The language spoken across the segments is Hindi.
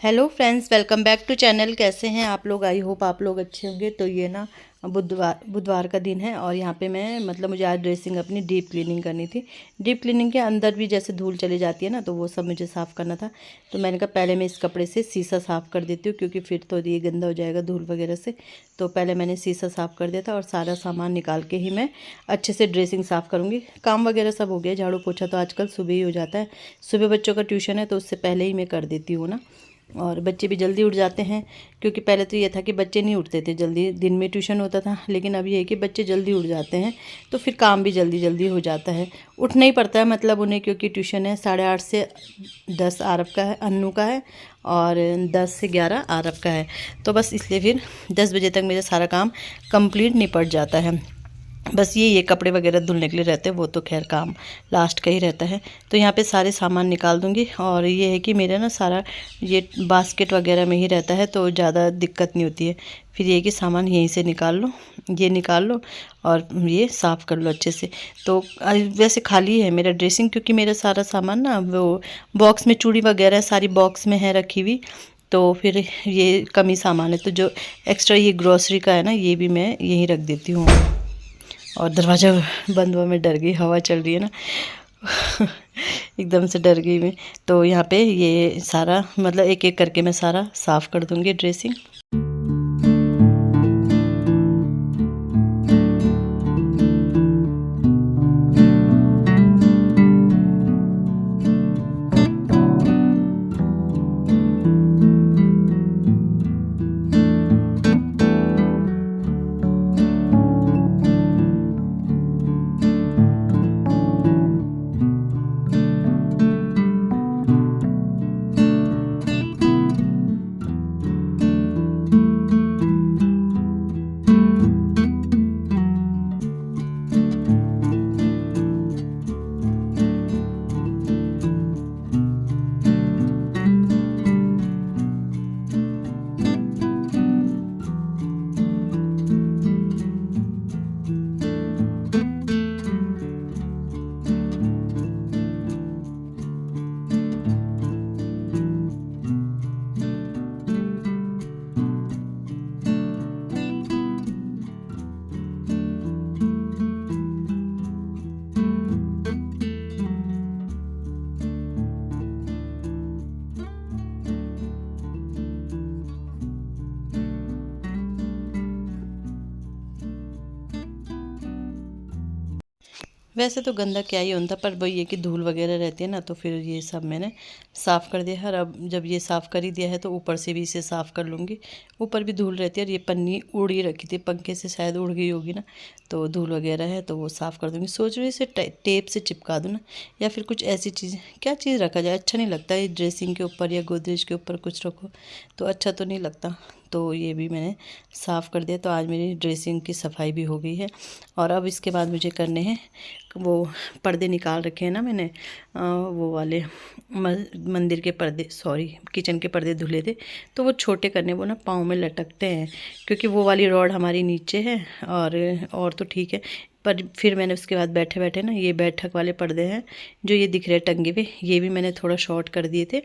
Hello friends, welcome back to channel. कैसे हैं आप लोग? आई होप आप लोग अच्छे होंगे। तो ये ना बुधवार का दिन है और यहाँ पे मैं मुझे आज ड्रेसिंग अपनी डीप क्लीनिंग करनी थी। डीप क्लीनिंग के अंदर भी जैसे धूल चली जाती है ना, तो वो सब मुझे साफ़ करना था। तो मैंने कहा पहले मैं इस कपड़े से शीशा साफ़ कर देती हूँ, क्योंकि फिर तो ये गंदा हो जाएगा धूल वगैरह से। तो पहले मैंने शीशा साफ़ कर दिया था और सारा सामान निकाल के ही मैं अच्छे से ड्रेसिंग साफ़ करूँगी। काम वगैरह सब हो गया, झाड़ू पोछा तो आजकल सुबह ही हो जाता है। सुबह बच्चों का ट्यूशन है तो उससे पहले ही मैं कर देती हूँ ना। और बच्चे भी जल्दी उठ जाते हैं, क्योंकि पहले तो ये था कि बच्चे नहीं उठते थे जल्दी, दिन में ट्यूशन होता था। लेकिन अब ये है कि बच्चे जल्दी उठ जाते हैं, तो फिर काम भी जल्दी जल्दी हो जाता है। उठना ही पड़ता है मतलब उन्हें, क्योंकि ट्यूशन है 8:30 से 10 आरब का है, अन्नू का है, और 10 से 11 आरब का है। तो बस इसलिए फिर 10 बजे तक मेरा सारा काम कंप्लीट निपट जाता है। बस ये कपड़े वगैरह धुलने के लिए रहते हैं, वो तो खैर काम लास्ट का ही रहता है। तो यहाँ पे सारे सामान निकाल दूँगी। और ये है कि मेरा ना सारा ये बास्केट वगैरह में ही रहता है, तो ज़्यादा दिक्कत नहीं होती है। फिर ये कि सामान यहीं से निकाल लो, ये निकाल लो और ये साफ़ कर लो अच्छे से। तो वैसे खाली है मेरा ड्रेसिंग, क्योंकि मेरा सारा सामान ना वो बॉक्स में, चूड़ी वगैरह सारी बॉक्स में है रखी हुई। तो फिर ये कम ही सामान है, तो जो एक्स्ट्रा ये ग्रॉसरी का है ना, ये भी मैं यहीं रख देती हूँ। और दरवाज़ा बंद हुआ, मैं डर गई, हवा चल रही है ना एकदम से डर गई मैं। तो यहाँ पे ये सारा एक एक करके मैं सारा साफ़ कर दूँगी ड्रेसिंग। वैसे तो गंदा क्या ही होता, पर वही है कि धूल वगैरह रहती है ना, तो फिर ये सब मैंने साफ़ कर दिया है। और अब जब ये साफ़ कर ही दिया है तो ऊपर से भी इसे साफ़ कर लूँगी। ऊपर भी धूल रहती है, और ये पन्नी उड़ ही रखी थी, पंखे से शायद उड़ गई होगी ना, तो धूल वगैरह है तो वो साफ़ कर दूँगी। सोच रही हूँ इसे टेप से चिपका दूँ ना, या फिर कुछ ऐसी चीज़, क्या चीज़ रखा जाए, अच्छा नहीं लगता है ड्रेसिंग के ऊपर या गोदरेज के ऊपर कुछ रखो तो अच्छा तो नहीं लगता। तो ये भी मैंने साफ़ कर दिया। तो आज मेरी ड्रेसिंग की सफाई भी हो गई है। और अब इसके बाद मुझे करने हैं वो पर्दे निकाल रखे हैं ना मैंने, वो वाले मंदिर के पर्दे, सॉरी किचन के पर्दे धुले थे, तो वो छोटे करने, वो ना पाँव में लटकते हैं, क्योंकि वो वाली रॉड हमारी नीचे है। और तो ठीक है, पर फिर मैंने उसके बाद बैठे बैठे ना, ये बैठक वाले पर्दे हैं जो ये दिख रहे हैं टंगे पे, ये भी मैंने थोड़ा शॉर्ट कर दिए थे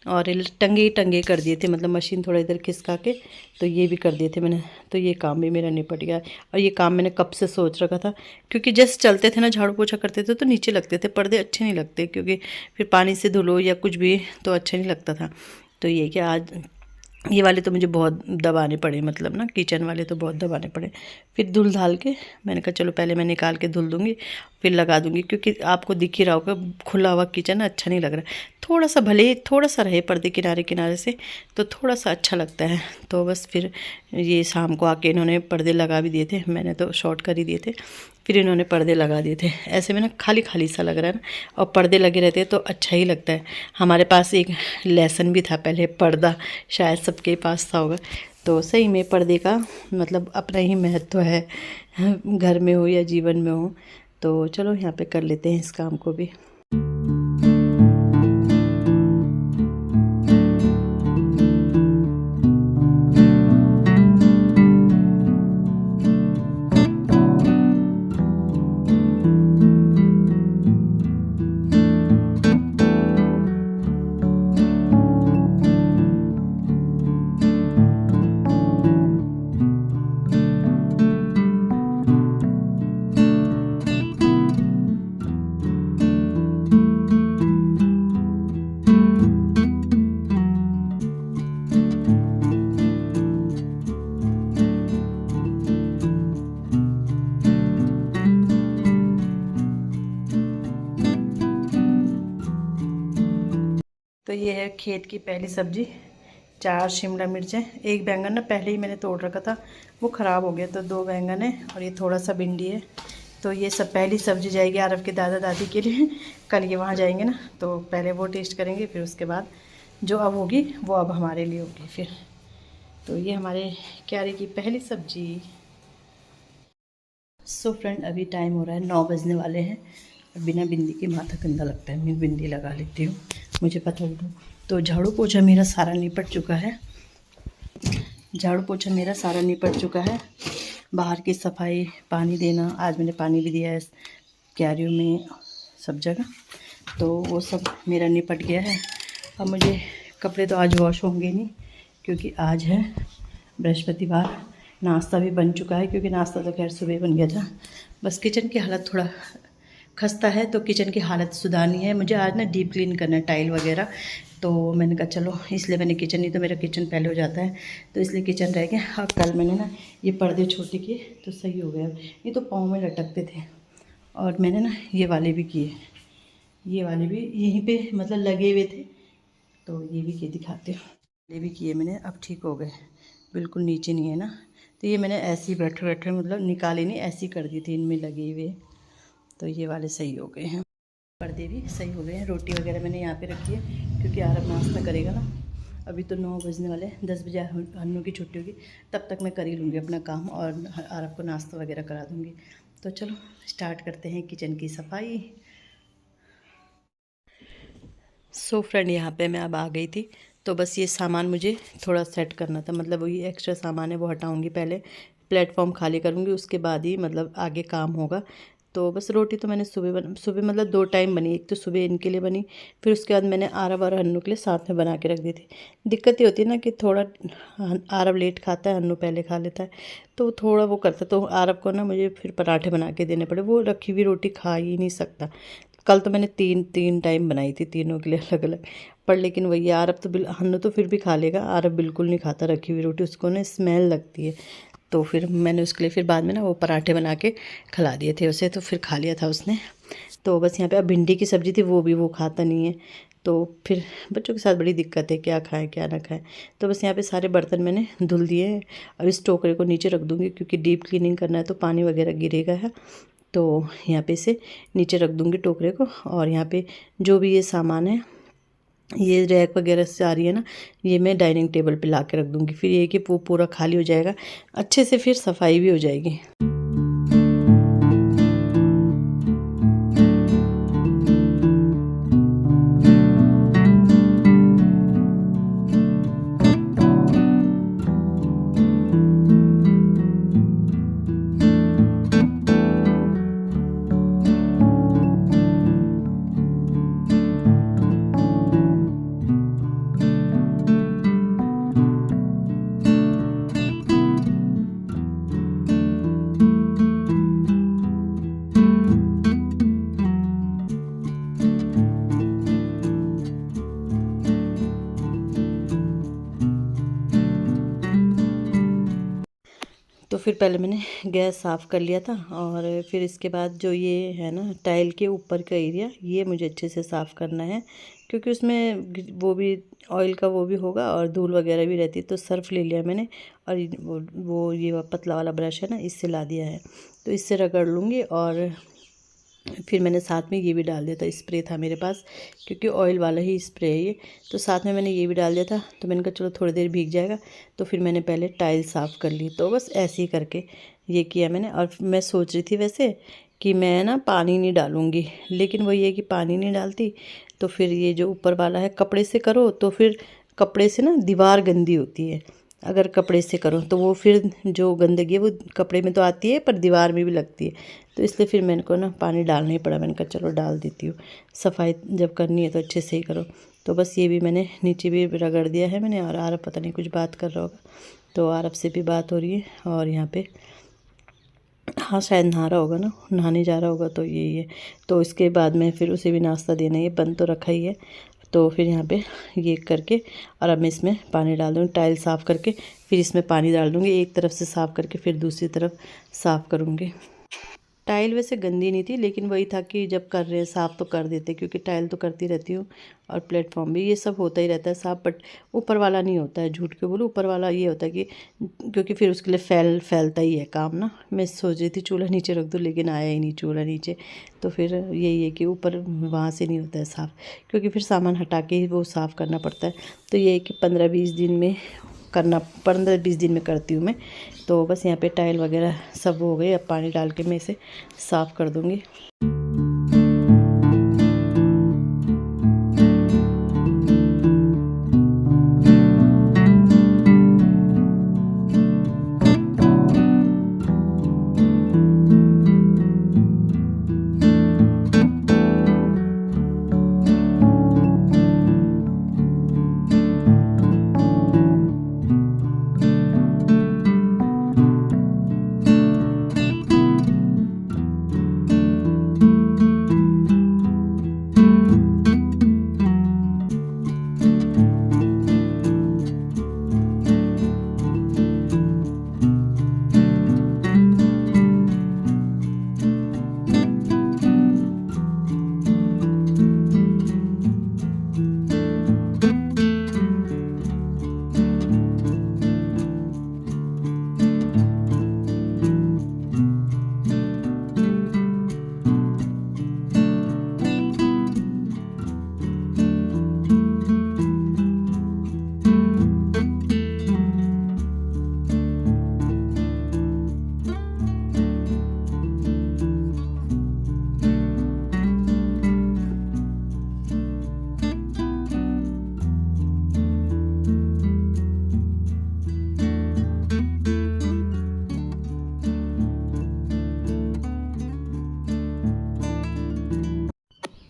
और टंगे ही टंगे कर दिए थे, मतलब मशीन थोड़ा इधर खिसका के, तो ये भी कर दिए थे मैंने। तो ये काम भी मेरा निपट गया। और ये काम मैंने कब से सोच रखा था, क्योंकि जैसे चलते थे ना, झाड़ू पोछा करते थे तो नीचे लगते थे पर्दे, अच्छे नहीं लगते, क्योंकि फिर पानी से धुलो या कुछ भी तो अच्छा नहीं लगता था। तो ये कि आज ये वाले तो मुझे बहुत दबाने पड़े, मतलब ना किचन वाले तो बहुत दबाने पड़े। फिर धुल धाल के मैंने कहा चलो पहले मैं निकाल के धुल दूँगी, फिर लगा दूँगी, क्योंकि आपको दिख ही रहा होगा खुला हुआ किचन अच्छा नहीं लग रहा है। थोड़ा सा, भले थोड़ा सा रहे पर्दे किनारे किनारे से, तो थोड़ा सा अच्छा लगता है। तो बस फिर ये शाम को आके इन्होंने पर्दे लगा भी दिए थे, मैंने तो शॉर्ट कर ही दिए थे, फिर इन्होंने पर्दे लगा दिए थे। ऐसे में ना खाली खाली सा लग रहा है ना, और पर्दे लगे रहते हैं तो अच्छा ही लगता है। हमारे पास एक लेसन भी था पहले, पर्दा, शायद सबके पास था होगा। तो सही में पर्दे का मतलब अपना ही महत्व है, घर में हो या जीवन में हो। तो चलो यहाँ पे कर लेते हैं इस काम को भी। ये है खेत की पहली सब्जी, 4 शिमला मिर्चें, 1 बैंगन ना पहले ही मैंने तोड़ रखा था, वो ख़राब हो गया, तो 2 बैंगन है और ये थोड़ा सा भिंडी है। तो ये सब पहली सब्जी जाएगी आरव के दादा दादी के लिए। कल ये वहाँ जाएंगे ना, तो पहले वो टेस्ट करेंगे, फिर उसके बाद जो अब होगी वो अब हमारे लिए होगी फिर। तो ये हमारे क्यारे की पहली सब्जी। सो फ्रेंड, अभी टाइम हो रहा है 9 बजने वाले हैं। बिना बिंदी के माथा गंदा लगता है, मैं बिंदी लगा लेती हूँ, मुझे पता ही नहीं। तो झाड़ू पोछा मेरा सारा निपट चुका है, झाड़ू पोछा मेरा सारा निपट चुका है। बाहर की सफाई, पानी देना, आज मैंने पानी भी दिया है क्यारियों में सब जगह, तो वो सब मेरा निपट गया है। अब मुझे कपड़े तो आज वॉश होंगे नहीं, क्योंकि आज है बृहस्पतिवार। नाश्ता भी बन चुका है, क्योंकि नाश्ता तो खैर सुबह बन गया था। बस किचन की हालत थोड़ा खस्ता है, तो किचन की हालत सुधारनी है मुझे। आज ना डीप क्लीन करना है टाइल वगैरह, तो मैंने कहा चलो, इसलिए मैंने किचन, नहीं तो मेरा किचन पहले हो जाता है, तो इसलिए किचन रह गया। और कल मैंने ना ये पर्दे छोटे किए तो सही हो गया, ये तो पाँव में लटकते थे। और मैंने ना ये वाले भी किए, ये वाले भी यहीं पे मतलब लगे हुए थे, तो ये भी किए, दिखाते हो। ये भी किए मैंने, अब ठीक हो गए, बिल्कुल नीचे नहीं है ना। तो ये मैंने ऐसे ही बैठे बैठे मतलब निकाले नहीं, ऐसे ही कर दी थी इनमें लगे हुए, तो ये वाले सही हो गए हैं। पर्दे भी सही हो गए हैं। रोटी वगैरह मैंने यहाँ पे रखी है, क्योंकि आरब नाश्ता करेगा ना। अभी तो 9 बजने वाले, 10 बजे हन्नू की छुट्टी होगी, तब तक मैं कर ही लूँगी अपना काम और आरब को नाश्ता वगैरह करा दूँगी। तो चलो स्टार्ट करते हैं किचन की सफाई। सो फ्रेंड, यहाँ पे मैं अब आ गई थी, तो बस ये सामान मुझे थोड़ा सेट करना था, मतलब वही एक्स्ट्रा सामान है वो हटाऊँगी पहले, प्लेटफॉर्म खाली करूँगी, उसके बाद ही मतलब आगे काम होगा। तो बस रोटी तो मैंने सुबह मतलब 2 टाइम बनी, एक तो सुबह इनके लिए बनी, फिर उसके बाद मैंने आरब और हन्नू के लिए साथ में बना के रख दी थी। दिक्कत ये होती है ना कि थोड़ा आरब लेट खाता है, हन्नू पहले खा लेता है, तो थोड़ा वो करता है, तो आरब को ना मुझे फिर पराठे बना के देने पड़े, वो रखी हुई रोटी खा ही नहीं सकता। कल तो मैंने 3 टाइम बनाई थी, तीनों के लिए अलग अलग, पर लेकिन वही आरब तो हन्नू तो फिर भी खा लेगा, आरब बिल्कुल नहीं खाता रखी हुई रोटी, उसको ना स्मेल लगती है। तो फिर मैंने उसके लिए फिर बाद में ना वो पराठे बना के खिला दिए थे उसे, तो फिर खा लिया था उसने। तो बस यहाँ पे अब भिंडी की सब्ज़ी थी, वो भी वो खाता नहीं है, तो फिर बच्चों के साथ बड़ी दिक्कत है, क्या खाएं क्या ना खाएं। तो बस यहाँ पे सारे बर्तन मैंने धुल दिए हैं। अब इस टोकरे को नीचे रख दूँगी, क्योंकि डीप क्लीनिंग करना है तो पानी वगैरह गिरेगा है। तो यहाँ पे से नीचे रख दूँगी टोकरे को, और यहाँ पे जो भी ये सामान है, ये रैक वगैरह से आ रही है ना, ये मैं डाइनिंग टेबल पे ला के रख दूँगी। फिर ये कि वो पूरा खाली हो जाएगा अच्छे से, फिर सफाई भी हो जाएगी। तो फिर पहले मैंने गैस साफ़ कर लिया था, और फिर इसके बाद जो ये है ना टाइल के ऊपर का एरिया, ये मुझे अच्छे से साफ़ करना है, क्योंकि उसमें वो भी ऑयल का वो भी होगा और धूल वगैरह भी रहती है। तो सर्फ ले लिया मैंने, और वो ये पतला वाला ब्रश है ना, इससे ला दिया है, तो इससे रगड़ लूँगी। और फिर मैंने साथ में ये भी डाल दिया था, स्प्रे था मेरे पास, क्योंकि ऑयल वाला ही स्प्रे है ये, तो साथ में मैंने ये भी डाल दिया था। तो मैंने कहा चलो थोड़ी देर भीग जाएगा, तो फिर मैंने पहले टाइल साफ़ कर ली। तो बस ऐसे ही करके ये किया मैंने। और मैं सोच रही थी वैसे कि मैं ना पानी नहीं डालूँगी, लेकिन वही है कि पानी नहीं डालती तो फिर ये जो ऊपर वाला है, कपड़े से करो तो फिर कपड़े से ना दीवार गंदी होती है, अगर कपड़े से करो तो वो फिर जो गंदगी है वो कपड़े में तो आती है, पर दीवार में भी लगती है। तो इसलिए फिर मैंने को ना पानी डालना ही पड़ा, मैंने कहा चलो डाल देती हूँ, सफाई जब करनी है तो अच्छे से ही करो। तो बस ये भी मैंने नीचे भी रगड़ दिया है मैंने। और आरब पता नहीं कुछ बात कर रहा होगा, तो आरब से भी बात हो रही है। और यहाँ पे हाँ शायद नहा रहा होगा ना, नहाने जा रहा होगा, तो यही है। तो इसके बाद में फिर उसे भी नाश्ता देना, ये बंद तो रखा ही है। तो फिर यहाँ पे ये करके, और अब मैं इसमें पानी डाल दूँगी, टाइल साफ़ करके फिर इसमें पानी डाल दूँगी, एक तरफ से साफ़ करके फिर दूसरी तरफ साफ़ करूँगी। टाइल वैसे गंदी नहीं थी, लेकिन वही था कि जब कर रहे हैं साफ़ तो कर देते, क्योंकि टाइल तो करती रहती हूँ और प्लेटफॉर्म भी ये सब होता ही रहता है साफ़। बट ऊपर वाला नहीं होता है, झूठ क्यों बोलूँ, ऊपर वाला ये होता है कि क्योंकि फिर उसके लिए फैलता ही है काम ना। मैं सोच रही थी चूल्हा नीचे रख दूँ, लेकिन आया ही नहीं चूल्हा नीचे। तो फिर यही है कि ऊपर वहाँ से नहीं होता है साफ़, क्योंकि फिर सामान हटा के ही वो साफ़ करना पड़ता है। तो ये है कि 15-20 दिन में करना, 15-20 दिन में करती हूँ मैं। तो बस यहाँ पे टाइल वगैरह सब हो गए, अब पानी डाल के मैं इसे साफ़ कर दूँगी।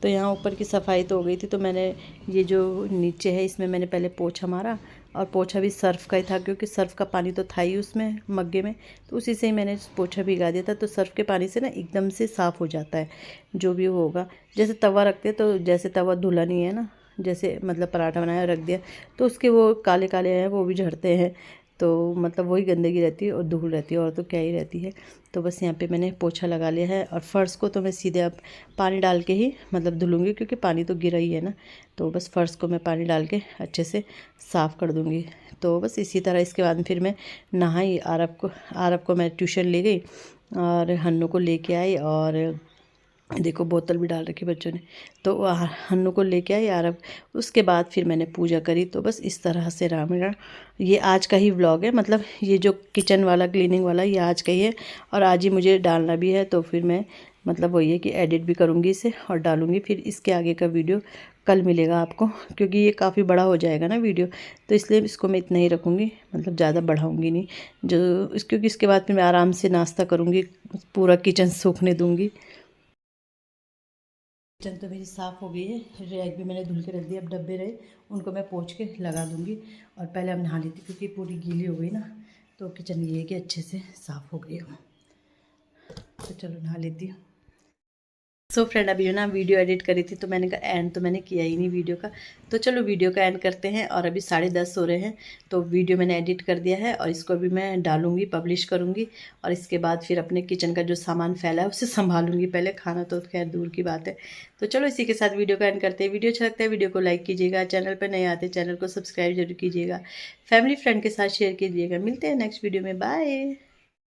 तो यहाँ ऊपर की सफाई तो हो गई थी, तो मैंने ये जो नीचे है इसमें मैंने पहले पोछा मारा, और पोछा भी सर्फ़ का ही था, क्योंकि सर्फ़ का पानी तो था ही उसमें मग्गे में, तो उसी से ही मैंने पोछा भिगा दिया था। तो सर्फ़ के पानी से ना एकदम से साफ़ हो जाता है जो भी होगा। जैसे तवा रखते तो जैसे तवा धुला नहीं है ना, जैसे मतलब पराठा बनाया रख दिया तो उसके वो काले काले हैं वो भी झड़ते हैं, तो मतलब वही गंदगी रहती है और धूल रहती है, और तो क्या ही रहती है। तो बस यहाँ पे मैंने पोछा लगा लिया है, और फ़र्श को तो मैं सीधे अब पानी डाल के ही मतलब धुलूँगी, क्योंकि पानी तो गिरा ही है ना। तो बस फ़र्श को मैं पानी डाल के अच्छे से साफ़ कर दूँगी। तो बस इसी तरह इसके बाद फिर मैं नहाई, आरब को मैं ट्यूशन ले गई और हन्नू को लेके आई, और देखो बोतल भी डाल रखी बच्चों ने। तो हन्नू को लेके आई आरब, उसके बाद फिर मैंने पूजा करी। तो बस इस तरह से रामायण, ये आज का ही व्लॉग है, मतलब ये जो किचन वाला क्लीनिंग वाला ये आज का ही है, और आज ही मुझे डालना भी है। तो फिर मैं मतलब वही है कि एडिट भी करूँगी इसे और डालूँगी। फिर इसके आगे का वीडियो कल मिलेगा आपको, क्योंकि ये काफ़ी बड़ा हो जाएगा ना वीडियो, तो इसलिए इसको मैं इतना ही रखूँगी, मतलब ज़्यादा बढ़ाऊँगी नहीं। क्योंकि इसके बाद फिर मैं आराम से नाश्ता करूँगी, पूरा किचन सूखने दूँगी। किचन तो मेरी साफ़ हो गई है, रैक भी मैंने धुल के रख दिया, अब डब्बे रहे उनको मैं पोंछ के लगा दूँगी। और पहले अब नहा लेती, क्योंकि पूरी गीली हो गई ना, तो किचन ये है कि अच्छे से साफ़ हो गई हो। तो चलो नहा लेती हूँ। सो फ्रेंड, अभी जो ना वीडियो एडिट करी थी, तो मैंने कहा एंड तो मैंने किया ही नहीं वीडियो का, तो चलो वीडियो का एंड करते हैं। और अभी 10:30 हो रहे हैं, तो वीडियो मैंने एडिट कर दिया है, और इसको अभी मैं डालूंगी, पब्लिश करूंगी। और इसके बाद फिर अपने किचन का जो सामान फैला है उसे संभालूंगी, पहले खाना तो खैर दूर की बात है। तो चलो इसी के साथ वीडियो का एंड करते हैं। वीडियो अच्छा लगता है वीडियो को लाइक कीजिएगा, चैनल पर नए आते चैनल को सब्सक्राइब जरूर कीजिएगा, फैमिली फ्रेंड के साथ शेयर कीजिएगा। मिलते हैं नेक्स्ट वीडियो में, बाय।